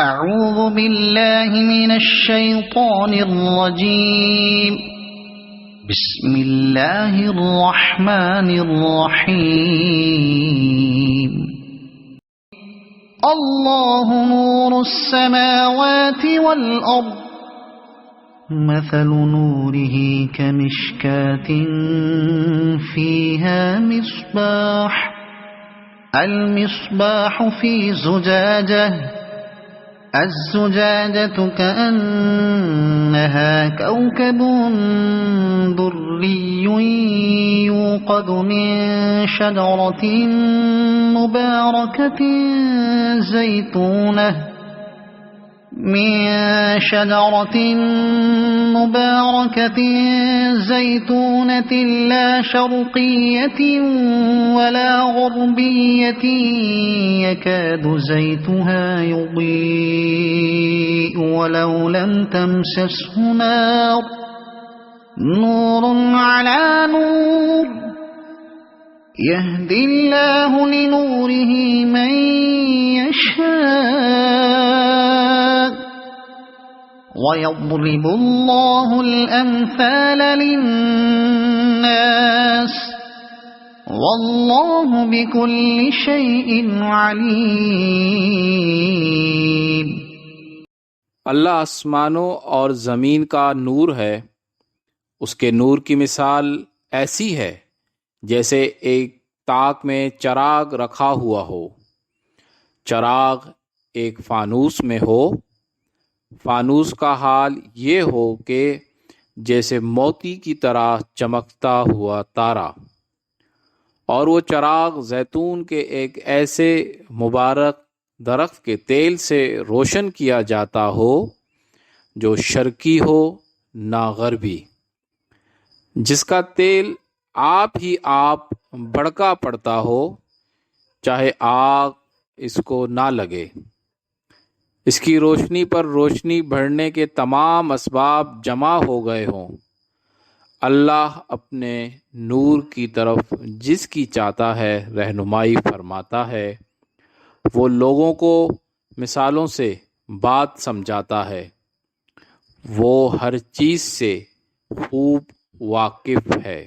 أعوذ بالله من الشيطان الرجيم. بسم الله الرحمن الرحيم. الله نور السماوات والأرض. مثل نوره كمشكاة فيها مصباح. المصباح في زجاجة. الزجاجة كأنها كوكب دري يوقد من شجرة مباركة زيتونة لا شرقية ولا غربية يكاد زيتها يضيء ولو لم تمسسه نار. نور على نور. يهدي الله لنوره من يشاء ويضرب الله الأمثال للناس والله بكل شيء عليم. اللہ آسمانوں اور زمین کا نور ہے. اس کے نور کی مثال ایسی ہے جیسے ایک طاق میں چراغ رکھا ہوا ہو. چراغ ایک فانوس میں ہو. فانوس کا حال یہ ہو کہ جیسے موتی کی طرح چمکتا ہوا تارا، اور وہ چراغ زیتون کے ایک ایسے مبارک درخت کے تیل سے روشن کیا جاتا ہو جو شرقی ہو نہ غربی، جس کا تیل آپ ہی آپ بڑکا پڑتا ہو، چاہے آگ اس کو نہ لگے. اس کی روشنی پر روشنی بڑھنے کے تمام اسباب جمع ہو گئے ہوں. اللہ اپنے نور کی طرف جس کی چاہتا ہے رہنمائی فرماتا ہے. وہ لوگوں کو مثالوں سے بات سمجھاتا ہے. وہ ہر چیز سے خوب واقف ہے.